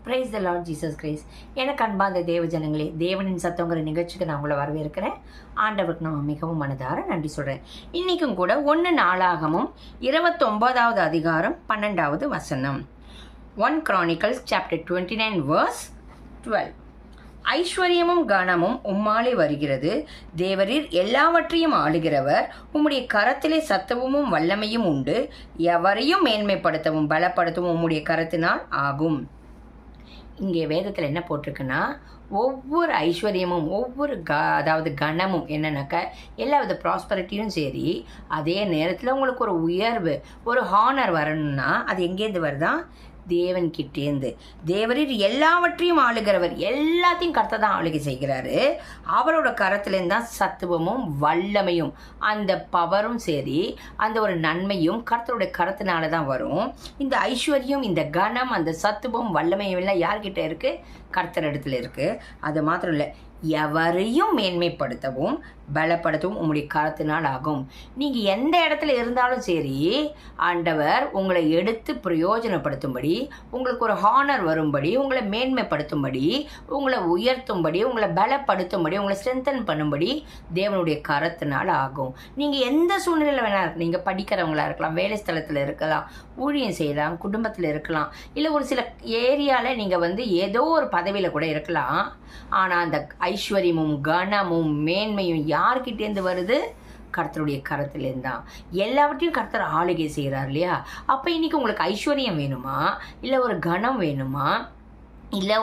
Price the lord Jesus Christ. எனக்கு அன்பார்ந்த தேவ ஜனங்களே, தேவனின் சத்தங்கிற நிகழ்ச்சிக்கு நான் உங்களை வரவேற்கிறேன். ஆண்டவருக்கு நான் மிகவும் மனதார நன்றி சொல்கிறேன். இன்றைக்கும் கூட 1 நாளாகமும் 29வது அதிகாரம் 12வது வசனம். 1 Chronicles chapter 29 verse 12. ஐஸ்வர்யமும் கனமும் உம்மாலே வருகிறது, தேவரீர் எல்லாவற்றையும் ஆளுகிறவர், உம்முடைய கரத்திலே சத்துவமும் வல்லமையும் உண்டு, எவரையும் மேன்மைப்படுத்தவும் பலப்படுத்தவும் உம்முடைய கரத்தினால் ஆகும். இங்கே வேதத்தில் என்ன போட்டிருக்குன்னா, ஒவ்வொரு ஐஸ்வர்யமும் ஒவ்வொரு அதாவது கனமும் என்னன்னாக்கா எல்லா வித ப்ராஸ்பரிட்டியும் சரி, அதே நேரத்தில் உங்களுக்கு ஒரு உயர்வு ஒரு ஹானர் வரணும்னா அது எங்கேருந்து வருதான்? தேவன்கிட்டேந்து. தேவரீர் எல்லாவற்றையும் ஆளுகிறவர், எல்லாத்தையும் கர்த்தர் தான் ஆளுகை செய்கிறாரு. அவரோட கரத்துலேருந்து தான் சத்துவமும் வல்லமையும் அந்த பவரும் சரி அந்த ஒரு நன்மையும் கர்த்தருடைய கரத்தினால தான் வரும். இந்த ஐஸ்வர்யம் இந்த கனம் அந்த சத்துவம் வல்லமையும் எல்லாம் யார்கிட்ட இருக்குது? கர்த்தர் இடத்துல இருக்குது. அது மாத்திரம் இல்லை, எவரையும் மேன்மைப்படுத்தவும் பலப்படுத்தவும் உங்களுடைய கரத்தினால் ஆகும். நீங்கள் எந்த இடத்துல இருந்தாலும் சரி, ஆண்டவர் உங்களை எடுத்து பிரயோஜனப்படுத்தும்படி, உங்களுக்கு ஒரு ஹானர் வரும்படி, உங்களை மேன்மைப்படுத்தும்படி, உங்களை உயர்த்தும்படி, உங்களை பலப்படுத்தும்படி, உங்களை ஸ்ட்ரென்தன் பண்ணும்படி தேவனுடைய கரத்தினால் ஆகும். நீங்கள் எந்த சூழ்நிலையில் வேணால், நீங்கள் படிக்கிறவங்களா இருக்கலாம், வேலை ஸ்தலத்தில் இருக்கலாம், ஊழியம் செய்யலாம், குடும்பத்தில் இருக்கலாம், இல்லை ஒரு சில ஏரியாவில் நீங்கள் ஏதோ ஒரு பதவியில் கூட இருக்கலாம். ஆனால் அந்த ஐஸ்வர்யமும் கனமும் மேன்மையும் யார்கிட்டேருந்து வருது? கர்த்தருடைய கரத்திலேருந்து தான். எல்லாவற்றையும் கர்த்தர் ஆளுகை செய்கிறார் இல்லையா? அப்போ இன்னைக்கு உங்களுக்கு ஐஸ்வர்யம் வேணுமா, இல்லை ஒரு கனம் வேணுமா, இல்லை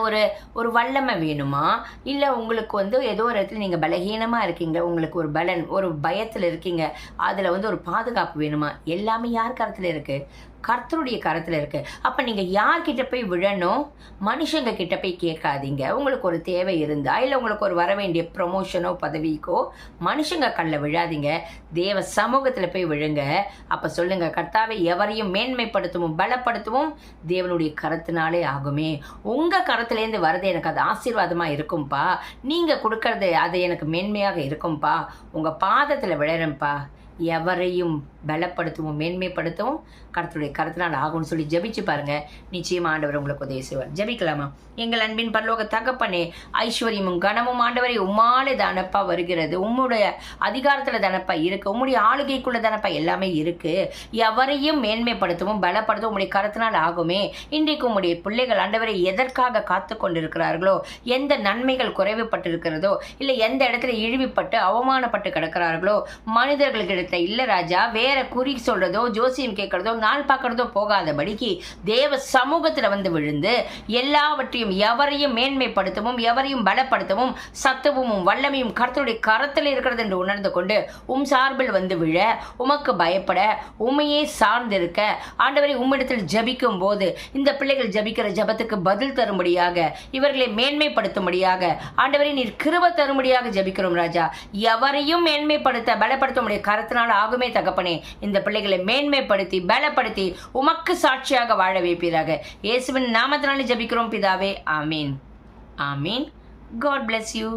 ஒரு வல்லமை வேணுமா, இல்லை உங்களுக்கு ஏதோ ஒரு இடத்துல நீங்கள் பலகீனமாக இருக்கீங்க, உங்களுக்கு ஒரு பலன் ஒரு பயத்தில் இருக்கீங்க, அதில் ஒரு பாதுகாப்பு வேணுமா? எல்லாமே யார் கரத்தில் இருக்குது? கர்த்தருடைய கரத்தில் இருக்குது. அப்போ நீங்கள் யார்கிட்ட போய் விழணும்? மனுஷங்க கிட்ட போய் கேட்காதீங்க. உங்களுக்கு ஒரு தேவை இருந்தால், இல்லை உங்களுக்கு ஒரு வர வேண்டிய ப்ரொமோஷனோ பதவிக்கோ மனுஷங்க கல்ல விழாதீங்க, தேவ சமூகத்தில் போய் விழுங்க. அப்போ சொல்லுங்கள், கர்த்தாவை எவரையும் மேன்மைப்படுத்தவும் பலப்படுத்தவும் தேவனுடைய கரத்தினாலே ஆகுமே. உங்கள் கரத்துலேருந்து வரது எனக்கு அது ஆசீர்வாதமாக இருக்கும்பா, நீங்கள் கொடுக்கறது அது எனக்கு மேன்மையாக இருக்கும்பா, உங்கள் பாதத்தில் விழறேன்ப்பா, எவரையும் பலப்படுத்தவும் மேன்மைப்படுத்தவும் கர்த்தருடைய கரத்தினால் ஆகும்னு சொல்லி ஜபிச்சு பாருங்க. நிச்சயமா ஆண்டவர் உங்களுக்கு உதவி செய்வார். ஜபிக்கலாமா? எங்கள் அன்பின் பரலோக தகப்பனே, ஐஸ்வர்யமும் கனமும் ஆண்டவரை உம்மாலே தானப்பா வருகிறது, உம்முடைய அதிகாரத்தில் தானப்பா இருக்கு, உம்முடைய ஆளுகைக்குள்ள தானப்பா எல்லாமே இருக்கு. எவரையும் மேன்மைப்படுத்தவும் பலப்படுத்தவும் உம்முடைய கரத்தினால் ஆகுமே. இன்றைக்கு உம்முடைய பிள்ளைகள் ஆண்டவரை எதற்காக காத்து கொண்டிருக்கிறார்களோ, எந்த நன்மைகள் குறைவுபட்டிருக்கிறதோ, இல்லை எந்த இடத்துல இழிவுபட்டு அவமானப்பட்டு கிடக்கிறார்களோ, மனிதர்களுக்கு இல்லை ராஜா, வேற குறி சொல்றதோ ஜோசியம் கேட்கறதோ நாள் பார்க்கறதோ போகாதபடிக்கு தேவ சமூகத்தில் விழுந்து எல்லாவற்றையும் எவரையும் மேன்மைப்படுத்தவும் எவரையும் பலப்படுத்தவும் சத்துவமும் வல்லமையும் கர்த்தருடைய கரத்தில் இருக்கிறது என்று உணர்ந்து கொண்டு சார்பில் விழ, உமக்கு பயப்பட, உண்மையே சார்ந்திருக்க ஆண்டவரை உம்மிடத்தில் ஜபிக்கும் போது இந்த பிள்ளைகள் ஜபிக்கிற ஜபத்துக்கு பதில் தரும்படியாக, இவர்களை மேன்மைப்படுத்தும்படியாக ஆண்டவரை நீர் கிருபை தரும்படியாக ஜபிக்கிறோம் ராஜா. எவரையும் மேன்மைப்படுத்த பலப்படுத்த உடைய கரத்தினால் ஆகுமே தகப்பனே. இந்த பிள்ளைகளை மேன்மைப்படுத்தி பலப்படுத்தி உமக்கு சாட்சியாக வாழ வைப்பீராக. இயேசுவின் நாமத்தினாலே ஜெபிக்கிறோம் பிதாவே. ஆமீன். ஆமீன். God bless you.